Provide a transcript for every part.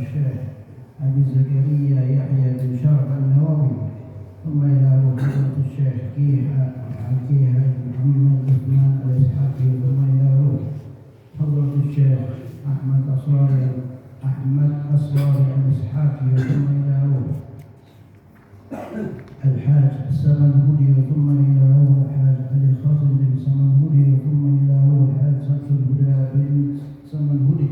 الشيخ أبي زكريا يحيى بن شرف النووي، ثم إلى روح فضيلة الشيخ كيها محمد عثمان الإسحاقي، ثم إلى روح فضيلة الشيخ أحمد أسراري الإسحاقي، ثم إلى روح الحاج السمنهودي، ثم إلى روح الحاج علي خاصم بن سمنهودي، ثم إلى روح الحاج شمس الهدى بن سمنهودي،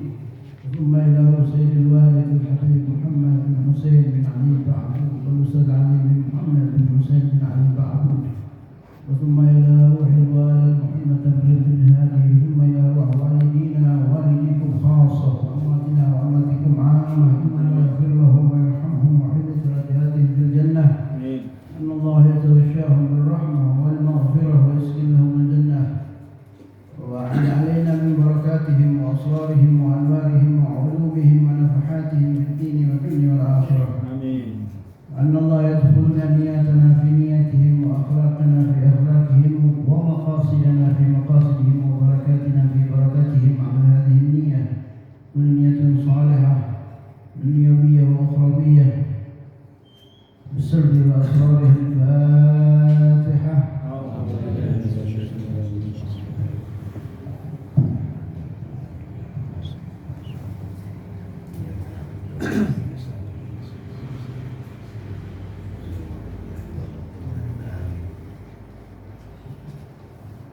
ثم إلى روح سيد الوالد الحبيب محمد بن حسين بن علي بعبود، والأستاذ علي بن محمد بن حسين بن علي بعبود، وثم إلى روح الوالد محمد بن هادي، ثم إلى روح والدينا ووالديكم خاصة، وأمواتنا وأمواتكم عامة، ثم يغفر لهم ويرحمهم ويحل درجاتهم في الجنة، أن الله يتغشاهم بالرحمة والمغفرة ويسكن لهم الجنة، وأعد علينا من بركاتهم وأسرارهم وأنوارهم وعلومهم ونفحاتهم في الدين والدنيا والآخرة. آمين. وأن الله يدخلنا نياتنا في نياتهم وأخلاقنا في أخلاقهم ومقاصدنا في مقاصدهم وبركاتنا في بركاتهم على هذه النية، كل نية صالحة دنيوية وأخروية بسر وأسراره. الفاتحة.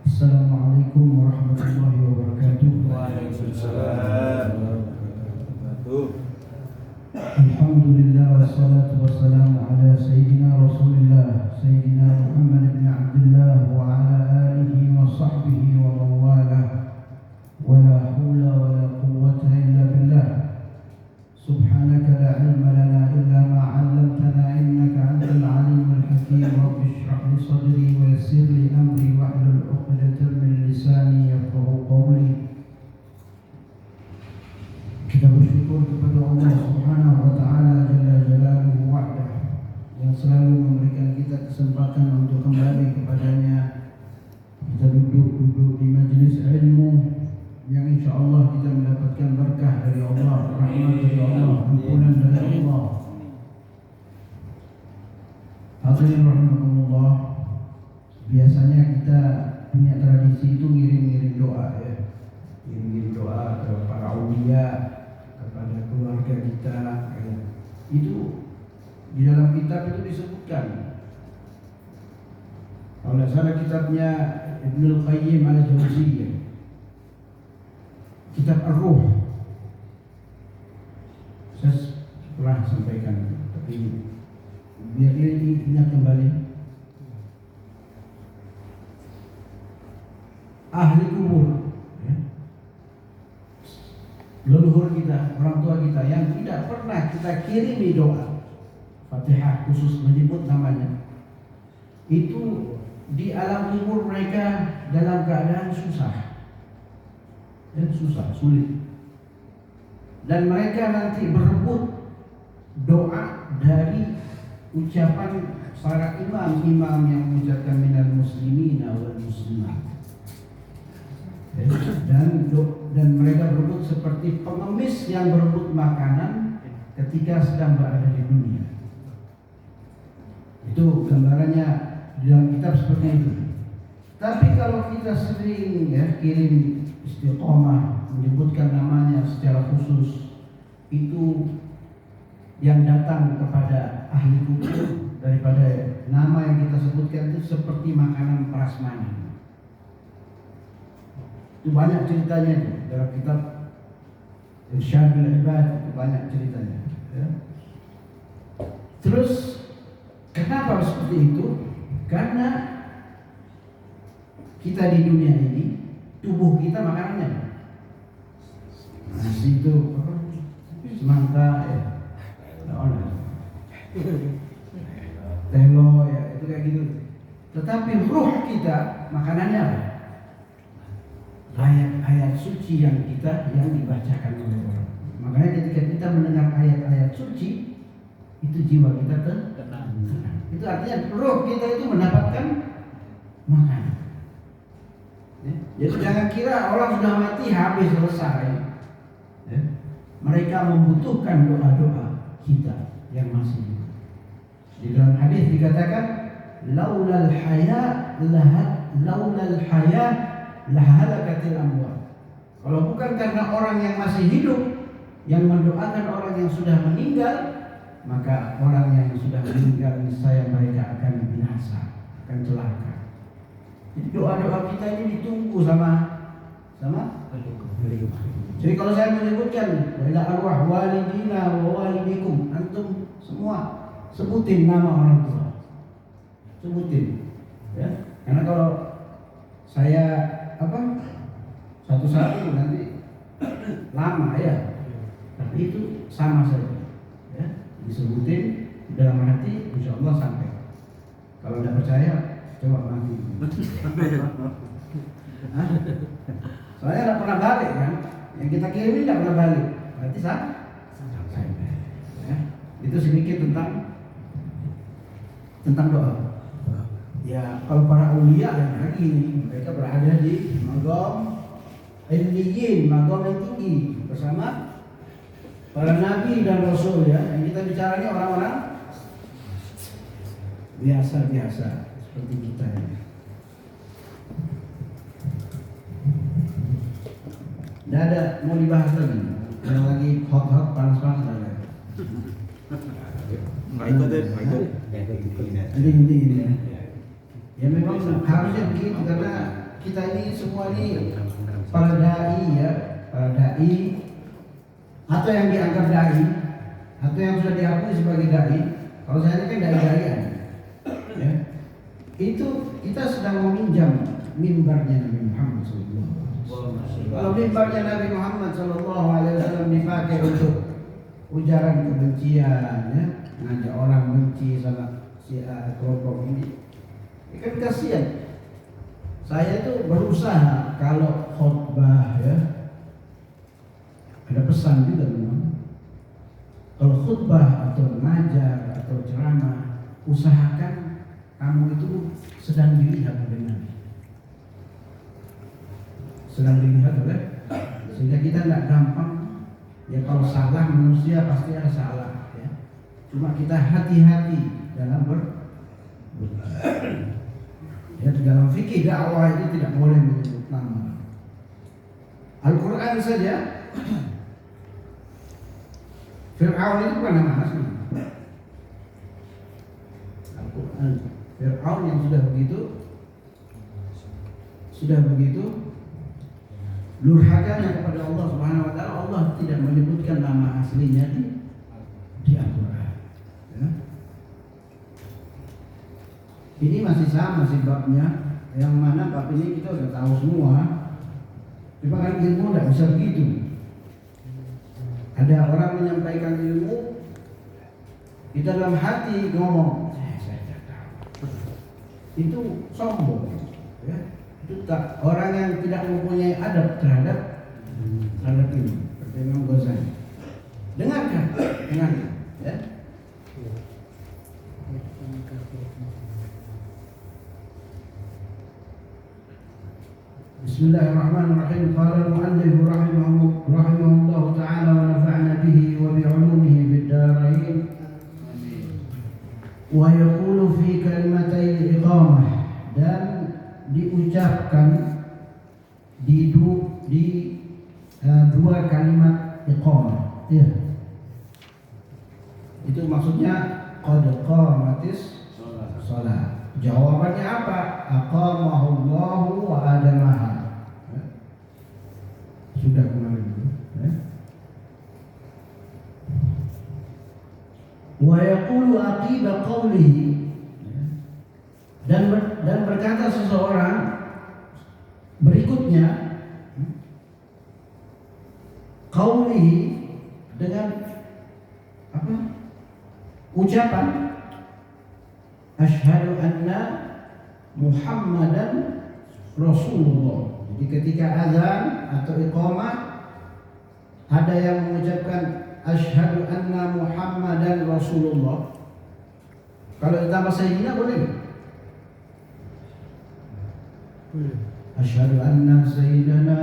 Assalamualaikum warahmatullahi wabarakatuh. Waalaikumsalam. Alhamdulillah wassalatu wassalamu ala sayyidina Rasulillah sayyidina Muhammad bin Abdullah wa ala alihi wa sahbihi wa man walah, wa la hawla wa la quwwata illa billah. Subhanaka la ilma lana illa ma 'allamtana innaka antal alimul hakim. Rabbi shrah li sadri wa yassir li amri wahlul 'uqdatam min lisani yafqahu qawli. Kita bersyukur kepada Allah Subhanahu wa taala jalla jalaluhu wahdah yang selalu memberikan kita kesempatan untuk kembali kepadanya. Kita duduk di majelis ilmu yang insyaallah kita mendapatkan berkah dari Allah, rahmat dari Allah, ampunan dari Allah. Hadirin rahimakumullah, biasanya kita punya tradisi itu ngirim-ngirim doa ya. Ngirim doa ke para aulia, kepada keluarga kita ya. Itu di dalam kitab itu disebutkan. Kalau tidak salah kitabnya Ibnul Qayyim al-Jauziyah, kitab Ar-Ruh. Saya pernah sampaikan, tapi biar ini ingat kembali. Ahli kubur, leluhur kita, orang tua kita yang tidak pernah kita kirimi doa Fatihah khusus menyebut namanya, itu di alam kubur mereka dalam keadaan susah dan sulit, dan mereka nanti berebut doa dari ucapan para imam-imam yang mengucapkan minal muslimin wal muslimat. Dan mereka berebut seperti pengemis yang berebut makanan ketika sedang berada di dunia. Itu gambarannya di dalam kitab seperti itu. Tapi kalau kita sering kirim istiqomah, menyebutkan namanya secara khusus, itu yang datang kepada ahli kubur daripada nama yang kita sebutkan itu seperti makanan prasmanan. Itu banyak ceritanya itu dalam kitab Irsyadul Ibad, itu banyak ceritanya ya. Terus kenapa seperti itu? Karena kita di dunia ini, tubuh kita makanannya nasi itu semangka ya, telo ya, itu kayak gitu. Tetapi ruh kita makanannya apa? Ayat-ayat suci yang dibacakan oleh orang. Makanya ketika kita mendengar ayat-ayat suci, itu jiwa kita tenang. Itu artinya roh kita itu mendapatkan makanan. Ya? Jadi jangan kira orang sudah mati habis selesai. Ya? mereka membutuhkan doa-doa kita yang masih hidup. Di dalam hadis dikatakan, laulal haya lahalakatil amwat. Kalau bukan karena orang yang masih hidup yang mendoakan orang yang sudah meninggal, maka orang yang sudah meninggal niscaya mereka akan binasa, akan celaka. Jadi doa-doa kita ini ditunggu sama. Jadi kalau saya menyebutkan ila arwah walidina wa walidikum, antum semua sebutin nama orang tua. Sebutin. Ya. Karena kalau saya satu-satu nanti lama ya. Tapi itu sama saja. Ya. Disebutin dalam hati, insya Allah sampai. Kalau tidak percaya, coba mati. Soalnya tidak pernah balik kan. Yang kita kirim tidak pernah balik. Berarti sampai. Ya. Itu sedikit tentang doa. Ya, kalau para aulia dan lagi ini mereka berada di maqam illiyin, maqam yang tinggi bersama para nabi dan rasul ya. Yang kita bicara ini orang-orang biasa-biasa seperti kita ini. Tidak ada mau dibahas lagi. Yang lagi hot-hot, panas-panas ada. Ini ya. Ya memang harusnya begitu karena kita ini semua ini para dai ya, para dai atau yang dianggap dai atau yang sudah diakui sebagai dai. Kalau saya ini kan dai-daian. Ya. Itu kita sedang meminjam mimbarnya Nabi Muhammad SAW. Kalau mimbarnya Nabi Muhammad SAW dipakai untuk ujaran kebencian, ya, ngajak orang benci sama si kelompok ini. Ya kan kasihan. Saya itu berusaha kalau khutbah ya, ada pesan juga memang. Kalau khutbah atau mengajar atau ceramah, usahakan kamu itu sedang dilihat oleh Nabi. Sedang dilihat oleh, sehingga kita tidak gampang. Ya kalau salah manusia pasti ada salah. Ya. Cuma kita hati-hati dalam ya, di dalam fikih dakwah itu tidak boleh menyebut nama. Al-Quran saja Fir'aun itu bukan nama asli. Al-Quran Fir'aun yang sudah begitu lurhakanya kepada Allah Subhanahu wa taala, Allah tidak menyebutkan nama aslinya di Al-Quran. Ya. Ini masih sama sih babnya, yang mana bab ini kita sudah tahu semua. Cuma kan ilmu tidak bisa begitu. Ada orang menyampaikan ilmu di dalam hati ngomong, saya tidak tahu. Itu sombong. Ya. Itu tak, orang yang tidak mempunyai adab terhadap ilmu. Seperti Imam Ghazali. Dengarkan. Ya. Bismillahirrahmanirrahim. Qala al-mu'allif rahimahullah ta'ala wa nafa'na bihi wa bi'ulumihi fid dharain. Wa yaqulu fi kalimatay iqamah, dan diucapkan di dua kalimat iqamah. Ya. Itu maksudnya qad qamatis shalah. Jawabannya apa? Aqamahullahu wa adamaha. Sudah kemarin itu. Wa yaqulu aqiba qawlihi, dan berkata seseorang berikutnya qawlihi, dengan apa? Ucapan asyhadu anna Muhammadan Rasulullah. Jadi ketika azan atau iqamah ada yang mengucapkan asyhadu anna Muhammadan Rasulullah. Kalau ditambah sayyidina boleh? Asyhadu anna sayyidana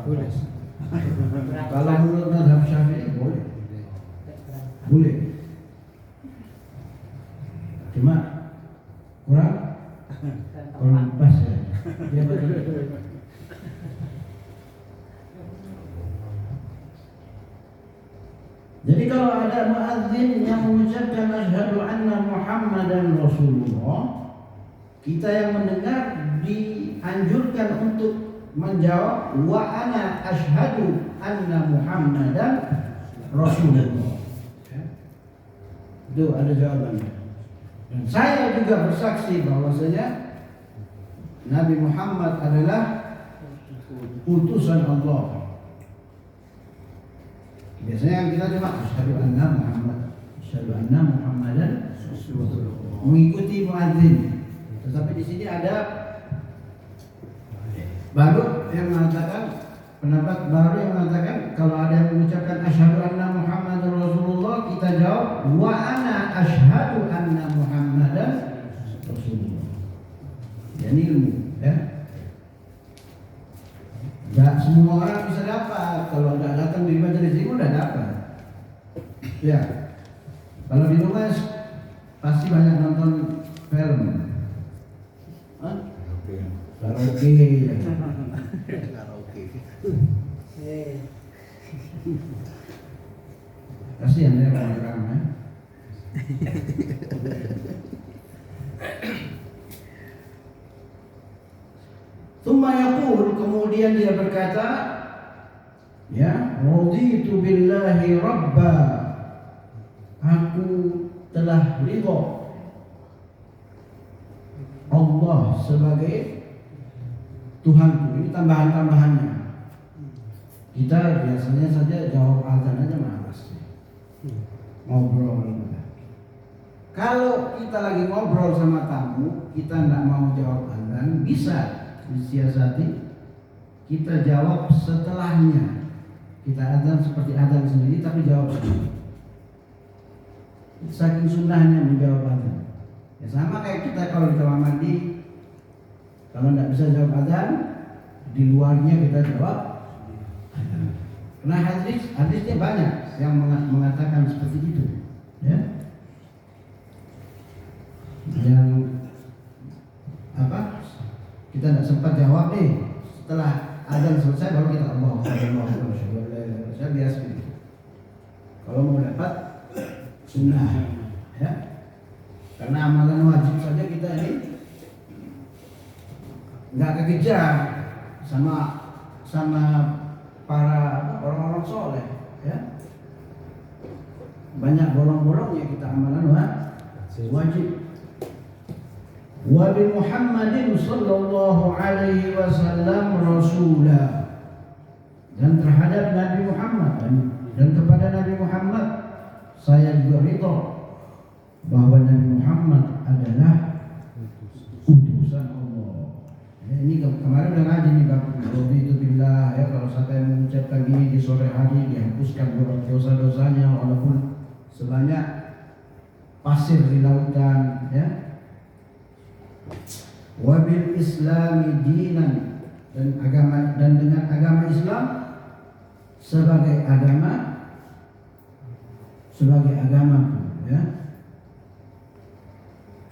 boleh. Kalau menurut mazhab Syafi'i boleh. Boleh. Cuma kurang pas ya. Dia betul. Jadi kalau ada muadzin yang mengucapkan asyhadu anna Muhammadan Rasulullah, kita yang mendengar dianjurkan untuk menjawab wa ana asyhadu anna Muhammadan Rasulullah. Itu ada jawabannya. Dan saya juga bersaksi bahwasanya Nabi Muhammad adalah utusan Allah. Biasanya kita cuma asyhadu anna Muhammadan mengikuti muadzin. Tetapi di sini ada baru yang mengatakan, pendapat baru yang mengatakan kalau ada yang mengucapkan asyhadu anna Muhammadar Rasulullah, kita jawab wa ana asyhadu anna Muhammadan Rasulullah. Ini ilmu, ya. Tidak semua orang bisa dapat. Kalau tidak datang di majelis ilmu tidak dapat. Ya. Kalau di rumah pasti banyak nonton film. Karaoke. Kasihan ya orang-orang ya. Tsumma yaqul, kemudian dia berkata, ya, raditu billahi rabba, aku telah ridha Allah sebagai Tuhanku. Ini tambahan-tambahannya. Kita biasanya saja jawab azan aja malas. Ngobrol. Kalau kita lagi ngobrol sama tamu, kita tidak mau jawab azan, bisa disiasati, kita jawab setelahnya. Kita azan seperti azan sendiri, tapi jawab sendiri. Saking sunnahnya menjawab azan. Ya sama kayak kita kalau di kamar mandi, kalau tidak bisa jawab azan, di luarnya kita jawab azan. Nah hadisnya banyak yang mengatakan seperti itu, ya. Yang apa? Kita tidak sempat jawab nih, setelah azan selesai baru kita Allah saya biasa gitu. Kalau mau dapat sunnah, ya, karena amalan wajib saja kita ini nggak kekejar sama para orang-orang soleh, ya. Banyak bolong-bolongnya kita amalan wajib. Wa bi Muhammadin sallallahu alaihi wasallam rasula, dan terhadap Nabi Muhammad dan kepada Nabi Muhammad saya juga ridha bahwa Nabi Muhammad adalah utusan Allah. Ya, ini kemarin udah ngaji nih bab itu billah, ya, kalau siapa yang mengucapkan ini di sore hari dihapuskan dosa-dosanya walaupun sebanyak pasir di lautan, ya. Wabil Islami dinan, dan dengan agama Islam sebagai agamaku, ya.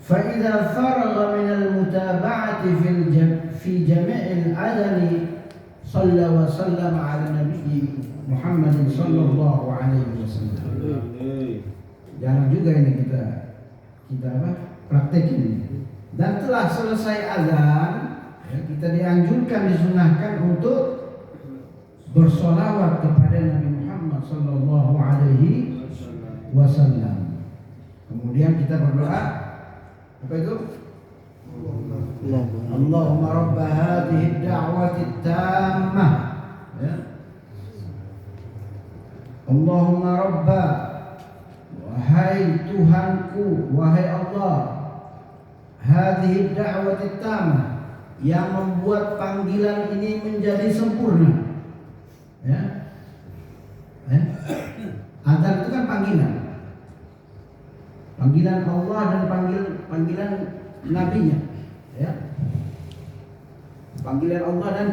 Fa idza faragha min al-mutaba'ati fi jami' al-adani shalla wa sallama 'ala nabi Muhammad sallallahu alaihi wasallam. Jangan juga ini kita praktekin. Dan telah selesai azan, ya, kita dianjurkan, disunahkan untuk bersolawat kepada Nabi Muhammad sallallahu alaihi wasallam. Kemudian kita berdoa, apa itu? Allahumma rabb hadhihi ad-da'wati at-tammah, ya. Allahumma rabb, wahai Tuhanku, wahai Allah, hadhihi ad-da'wati at-tammah, yang membuat panggilan ini menjadi sempurna, ya. Azan itu kan panggilan Allah dan panggilan nabinya, ya. Panggilan Allah dan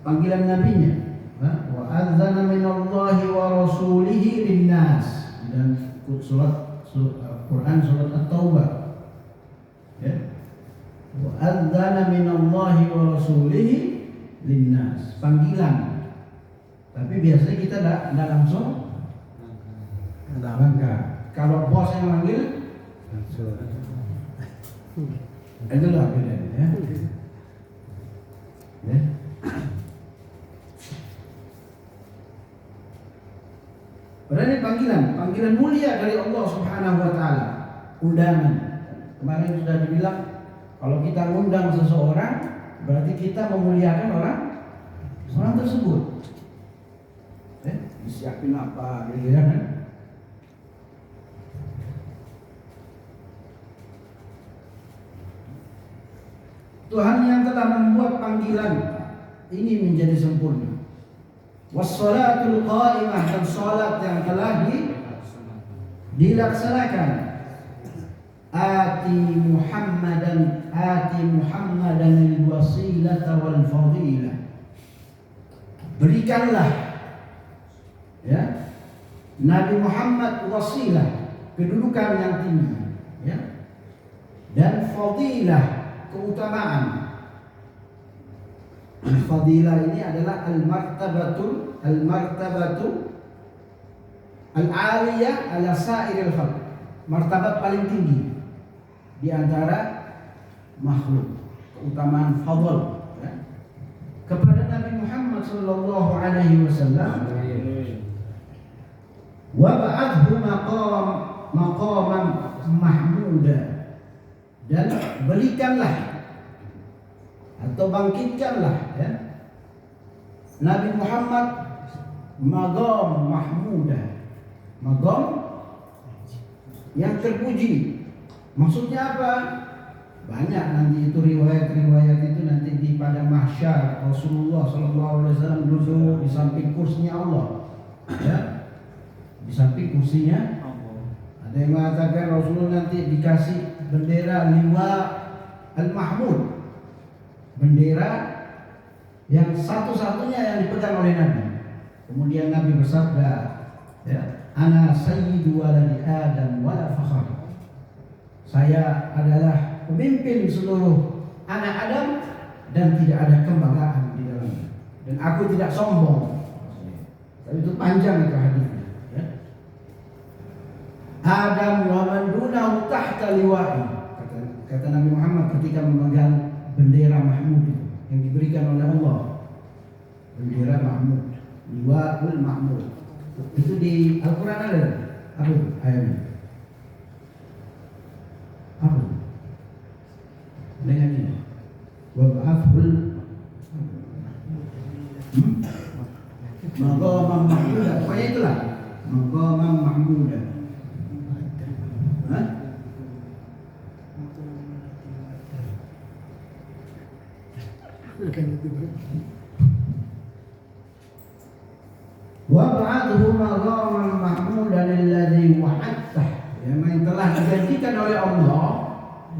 panggilan nabinya. Wa adzana minallahi wa rasulihi linnas. Dan surat Quran surat At-Taubah. Ya. Wa adzana minallahi wa rasulihi linnas. Panggilan. Tapi biasanya kita enggak langsung langkah. Kalau bos yang manggil itulah bedanya ya. Ya. Padahal ini panggilan mulia dari Allah Subhanahu wa taala. Undangan. Kemarin sudah dibilang kalau kita undang seseorang berarti kita memuliakan orang tersebut. Disiapin apa gitu ya kan? Tuhan yang telah membuat panggilan ini menjadi sempurna. Wassalatul qa'imah, dan salat yang telah dilaksanakan. Ati Muhammadan al-wasilata wal fadilah. Berikanlah ya Nabi Muhammad wasilah, kedudukan yang tinggi ya, dan fadilah, keutamaan. Fadilah ini adalah al-martabatu al-aliyah ala sa'iril khalq, martabat paling tinggi di antara makhluk, keutamaan fadl ya, kepada Nabi Muhammad sallallahu alaihi wasallam. Wa ba'athu maqaman mahmuda, dan berikanlah atau bangkitkanlah ya Nabi Muhammad maqam mahmuda, maqam yang terpuji. Maksudnya apa? Banyak nanti itu riwayat-riwayat itu nanti di pada mahsyar Rasulullah sallallahu alaihi wasallam duduk di samping kursinya Allah ya, di samping kursinya. Ada yang mengatakan Rasulullah nanti dikasih bendera liwa al-mahmud, bendera yang satu-satunya yang dipegang oleh Nabi. Kemudian Nabi bersabda ya, ana sayyidu waladi Adam wala fakhar. Saya adalah pemimpin seluruh anak Adam dan tidak ada kebanggaan di dalamnya, dan aku tidak sombong. Tapi itu panjang itu hadisnya ya. Adam wa man dunahu tahta liwa'i, kata Nabi Muhammad ketika memegang bendera Mahmud itu yang diberikan oleh Allah. Bendera Mahmud, liwa'ul Mahmud. Itu di Al-Quran ada. Apa ayatnya? Apa? Dengan ini. Wa ba'athul maqaman mahmuda. Pokoknya itulah maqaman mahmuda. Hah? Wa ba'athu maqaman mahmudan alladhi wa'adtah, yang telah dijanjikan oleh Allah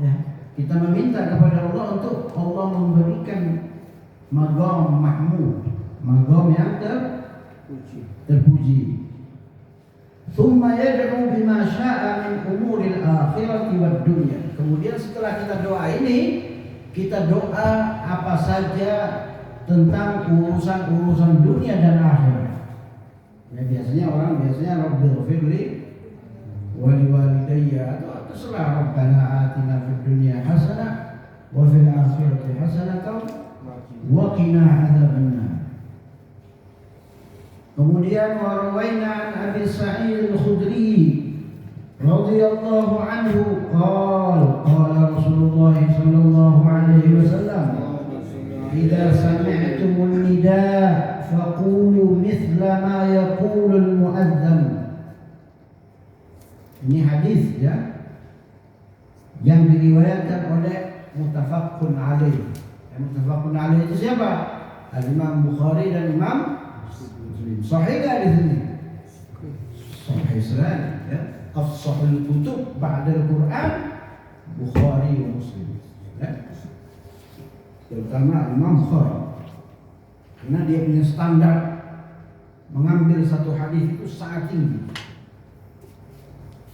ya. Kita meminta kepada Allah untuk Allah memberikan maqam mahmud, maqam yang terpuji. Thumma yad'u bima sya'a min umuril akhirati wad dunya. Kemudian setelah kita doa ini, kita doa apa saja tentang urusan dunia dan akhirat. Ya, biasanya Rabbighfirli wa liwalidayya, atau terserah, Rabbana atina fid dunya hasanah wa fil akhirati hasanah wa qina adzabannar. Kemudian warawaina an Abi Sa'id al-Khudri radhiyallahu anhu qala Rasulullah sallallahu alaihi wasallam, idza sami'tumun nidaa faqulu mithla ma yaqulul mu'adzan. Ini hadis ya yang diriwayatkan oleh muttafaqun alaih. Yang muttafaqun alaih itu siapa? Al-Imam Bukhari dan Imam Muslim. Sahih enggak di sini? Sahih sekali ya. Afshahul kutub ba'da al-Quran Bukhari wa Muslim ya. Terutama Imam Bukhari. Karena dia punya standar mengambil satu hadis itu sangat tinggi.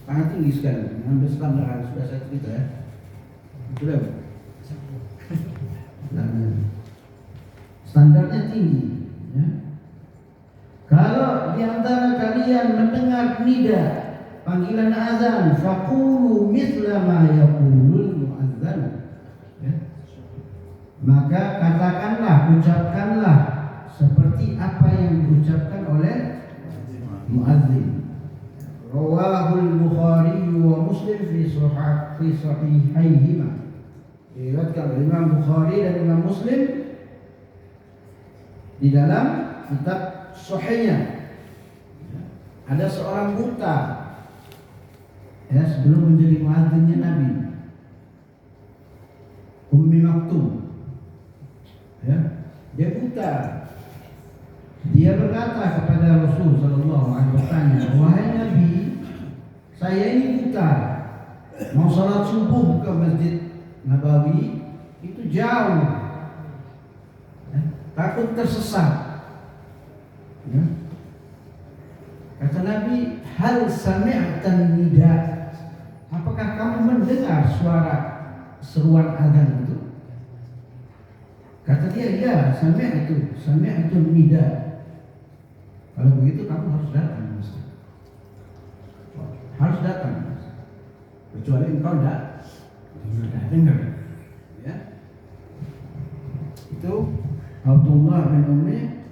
Sangat tinggi sekali. Mengambil standar hadis sudah saya cerita ya. Betul. Standarnya tinggi ya. Kalau di antara kalian mendengar nida panggilan azan, faqulu mithla ma yaqulul muadzan ya. Maka katakanlah, ucapkanlah seperti apa yang diucapkan oleh muadzin. Rawahul Bukhari wa Muslim fi sahihaihima. Diriwayatkan oleh Imam Bukhari dan Imam Muslim di dalam kitab sahihnya. Ada seorang buta ya, sebelum menjadi muadzinnya Nabi, Ummi Maktum ya, dia buta. Dia berkata kepada Rasul sallallahu alaihi wasallam, "Wahai Nabi, saya ini buta. Mau salat subuh ke Masjid Nabawi itu jauh. Ya, takut tersesat." Ya. Kata Nabi, "Hal sami'tan nida?" Apakah kamu mendengar suara seruan azan itu? Kata dia, "Ya, sami'tu nida." Kalau begitu kamu harus datang, Mas. Harus datang, Mas. Kecuali engkau tidak dengar. Ya. Itu Abdullah bin Ummi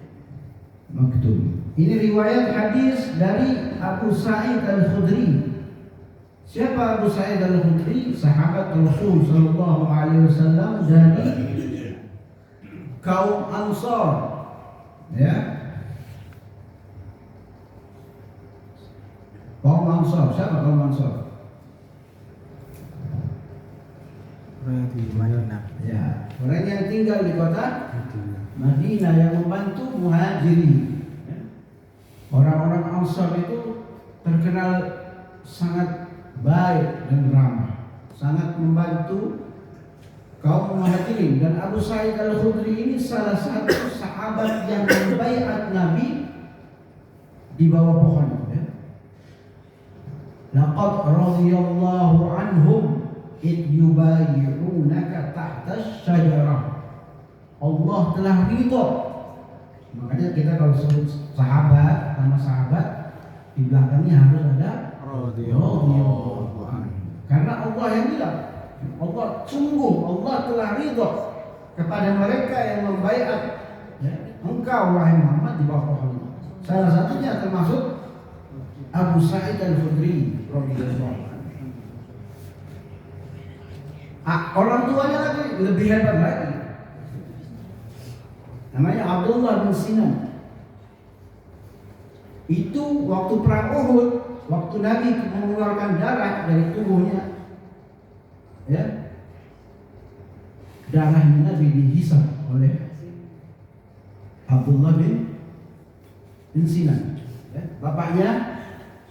Maktum. Ini riwayat hadis dari Abu Sa'id Al-Khudri. Siapa Abu Sa'id Al-Khudri? Sahabat Rasul sallallahu alaihi wasallam dari kaum Ansar. Ya. Kaum Ansar, siapa kaum Ansar? Orang di Madinah. Ya, orang yang tinggal di kota Madinah yang membantu muhajirin. Ya. Orang-orang Ansar itu terkenal sangat baik dan ramah, sangat membantu kaum muhajirin. Dan Abu Sa'id Al-Khudri ini salah satu sahabat yang membaiat Nabi di bawah pohon itu. Ya. Laqad radhiyallahu anhum id yubayi'unaka tahta syajarah. Allah telah ridho. Makanya kita kalau sebut sahabat, nama sahabat di belakangnya harus ada radhiyallahu anhu. Karena Allah yang bilang, Allah sungguh Allah telah ridho kepada mereka yang membaiat ya, engkau wahai Muhammad di bawah pohon itu. Salah satunya termasuk Abu Sa'id Al-Khudri radhiyallahu anhu. Orang tuanya lagi lebih hebat lagi. Namanya Abdullah bin Sinan. Itu waktu perang Uhud, waktu Nabi mengeluarkan darah dari tubuhnya, ya, darahnya Nabi dihisap oleh Abdullah bin Sinan, ya, bapaknya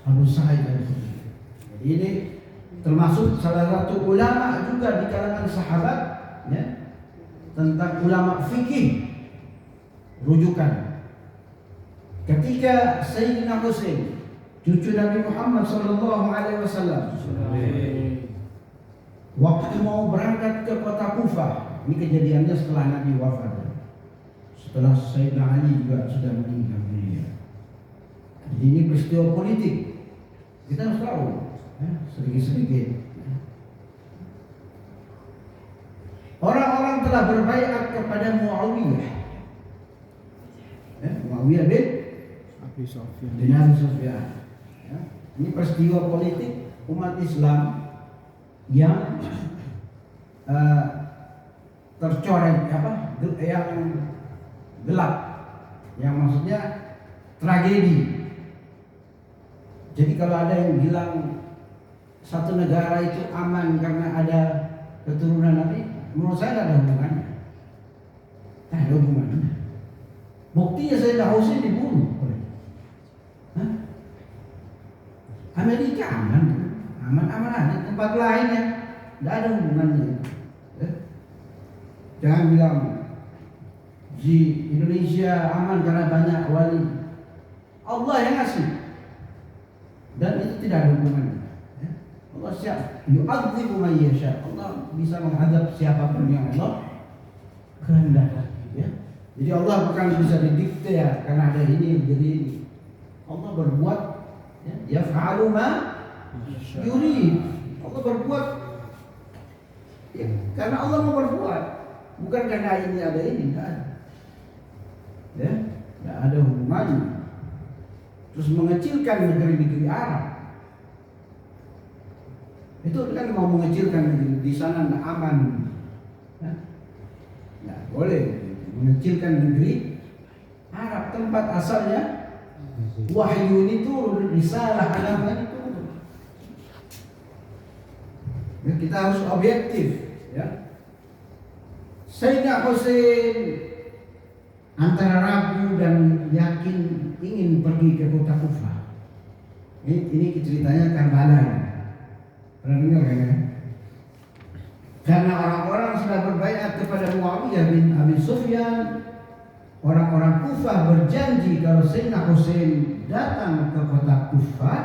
Abu Sa'id Al-Khudri. Jadi ini termasuk salah satu ulama juga di kalangan sahabat, ya, tentang ulama fikih rujukan. Ketika Sayyidina Husain, cucu Nabi Muhammad SAW, waktu mau berangkat ke kota Kufah, ini kejadiannya setelah Nabi wafat, setelah Sayyidina Ali juga sudah meninggal dunia. Jadi ini peristiwa politik, kita harus tahu, ya, sedikit-sedikit. Orang-orang telah berbaiat kepada Muawiyah, ya, Muawiyah bin Abi Sufyan. Ya, ini peristiwa politik umat Islam yang tercoreng, yang gelap, yang maksudnya tragedi. Jadi kalau ada yang bilang satu negara itu aman karena ada keturunan Nabi, menurut saya tidak ada hubungannya. Tidak ada hubungannya. Buktinya Sayyidina Husain dibunuh. Amerika aman aja. Tempat lain yang tidak ada hubungannya. Ya. Jangan bilang di Indonesia aman karena banyak wali. Allah yang ngasih. Dan itu tidak ada hubungannya. Ya. Allah siap. Yu'adzibu man yasha. Allah bisa menghadap siapapun yang Allah kehendaki. Ya. Jadi Allah bukan bisa didikte ya, karena ada ini jadi ini. Allah berbuat ya, yaf'alu ma yurid. Allah berbuat ya, karena Allah mau berbuat, bukan karena ini ada ini, enggak ada. Ya, enggak ada hubungannya. Terus mengecilkan negeri-negeri Arab. Itu kan mau mengecilkan negeri di sana enggak aman. Ya. Enggak boleh mengecilkan negeri Arab, tempat asalnya wahyu ini turun, risalah agama ini turun. Ya, kita harus objektif, ya. Sayyidina Husain antara ragu dan yakin ingin pergi ke kota Kufah. Ini ceritanya Karbala. Pernah dengar kan ya? Karena orang-orang sudah berbaiat kepada Muawiyah bin Abi Sufyan, orang-orang Kufah berjanji kalau Sayyidina Husain datang ke kota Kufah,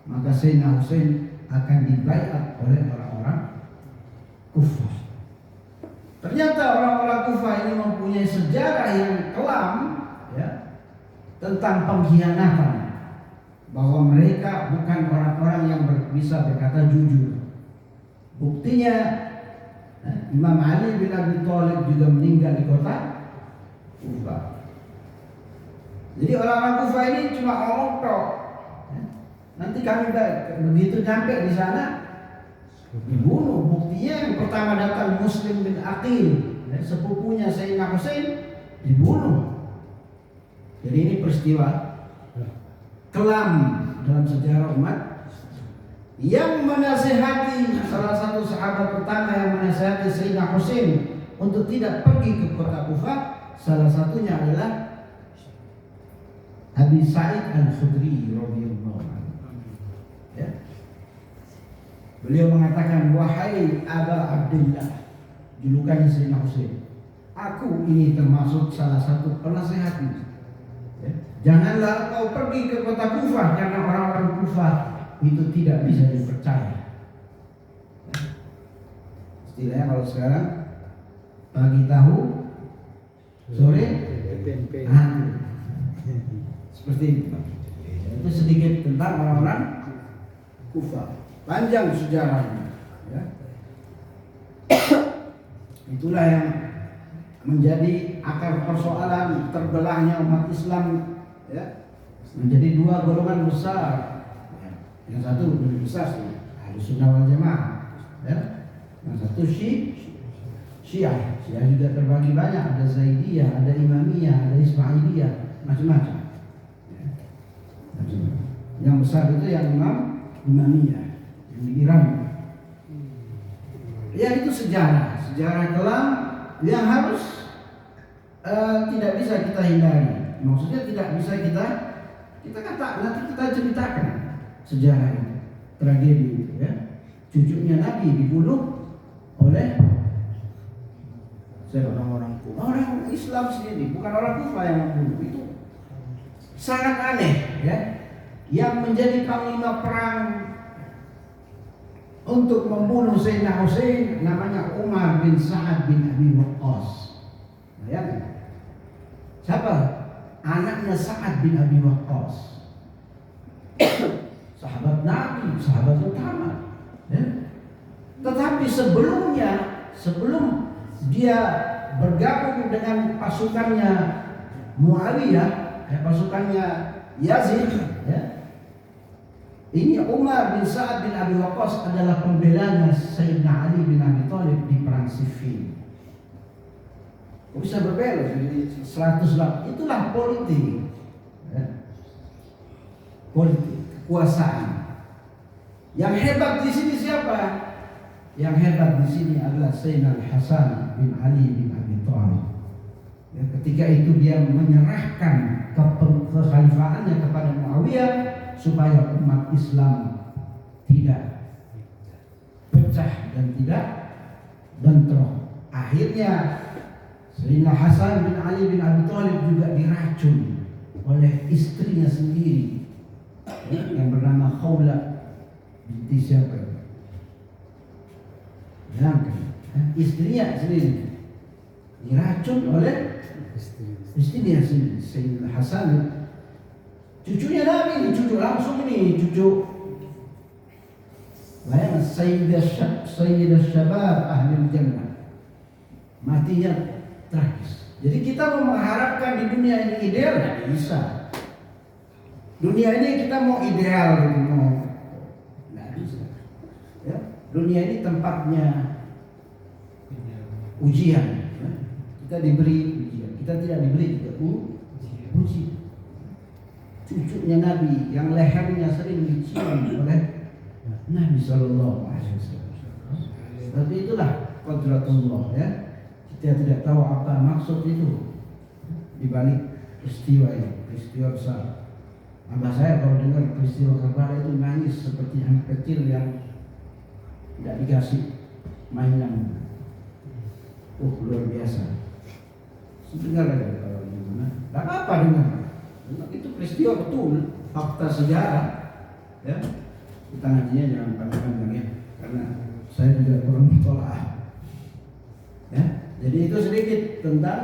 maka Sayyidina Husain akan dibaiat oleh orang-orang Kufah. Ternyata orang-orang Kufah ini mempunyai sejarah yang kelam, ya, tentang pengkhianatan, bahwa mereka bukan orang-orang yang bisa berkata jujur. Buktinya Imam Ali bin Abi Thalib juga meninggal di kota Kufah. Jadi orang-orang Kufah ini cuma ngomong tok. Nanti kami begitu nyampe di sana dibunuh. Buktinya yang pertama datang Muslim bin Aqil, sepupunya Sayyidina Husain, dibunuh. Jadi ini peristiwa kelam dalam sejarah umat. Yang menasihati, salah satu sahabat pertama yang menasihati Sayyidina Husain untuk tidak pergi ke kota Kufah, salah satunya adalah Abi Sa'id Al-Khudri radhiyallahu anhu. Ya. Beliau mengatakan, wahai Aba Abdullah, julukannya Sayyidina Husain, aku ini termasuk salah satu penasehatmu. Ya. Janganlah kau pergi ke kota Kufah, karena orang-orang Kufah itu tidak bisa dipercaya. Istilahnya kalau sekarang pagi tahu, sore hantu. Seperti itu. Itu sedikit tentang orang-orang Kufah. Panjang sejarahnya. Ya. Itulah yang menjadi akar persoalan terbelahnya umat Islam. Ya. Menjadi dua golongan besar. Yang satu lebih besar sih, Ahlussunnah wal Jamaah, ya. Yang satu Syiah. Syiah juga terbagi banyak, ada Zaidiyah, ada Imamiyah, ada Ismailiyah, macam-macam. Ya. Yang besar itu yang Imamiyah, yang di Iran. Ya, itu sejarah kelam yang harus tidak bisa kita hindari. Maksudnya tidak bisa kita kata, nanti kita ceritakan sejarah itu, tragedi itu, ya. Cucunya Nabi dibunuh oleh orang Islam sendiri, bukan orang Kufah yang membunuh. Itu sangat aneh, ya. Yang menjadi panglima perang untuk membunuh Sayyidina Husain namanya Umar bin Sa'ad bin Abi Waqqas. Bayangkan. Siapa? Anaknya Sa'ad bin Abi Waqqas. Sahabat Nabi, sahabat utama, ya. Tetapi sebelum dia bergabung dengan pasukannya Muawiyah, pasukannya Yazid, ya. Ini Umar bin Sa'ad bin Abi Waqqas adalah pembelanya Sayyidina Ali bin Abi Thalib di perang Siffin. Bisa berbelok jadi 100 itulah politik, ya. Politik kekuasaan. Yang hebat di sini siapa? Yang hebat di sini adalah Sayyidina Hasan bin Ali bin Abi Thalib. Ya, ketika itu dia menyerahkan kekhalifaannya kepada Muawiyah supaya umat Islam tidak pecah dan tidak bentrok. Akhirnya Sayyidina Hasan bin Ali bin Abi Thalib juga diracun oleh istrinya sendiri, yang bernama Khawla binti siapa? Istrinya sendiri diracun oleh istrinya sendiri. Sayyidina Hasan, cucunya Nabi, cucu langsung ini, cucu bayang Sayyidah Syabab Ahlul Jannah, matinya tragis. Jadi kita mau mengharapkan di dunia ini ideal, nggak bisa. Dunia ini kita mau ideal gitu, mau nggak bisa. Ya, dunia ini tempatnya ujian. Ya. Kita diberi ujian, kita tidak diberi juga ujian. Cucunya Nabi yang lehernya sering dicium oleh Nabi Sallallahu Alaihi Wasallam. Tapi itulah qadratullah, ya. Kita tidak tahu apa maksud itu di balik peristiwa ini, peristiwa besar. Abah saya kalau dengar peristiwa Karbala itu nangis seperti anak kecil yang tidak dikasih mainan. Luar biasa. Dengar aja kalau gimana. Dan apa dengar? Itu peristiwa betul, fakta sejarah. Ya, kita ngajinya jangan panjang-panjang ya, karena saya juga kurang tolak. Ya, jadi itu sedikit tentang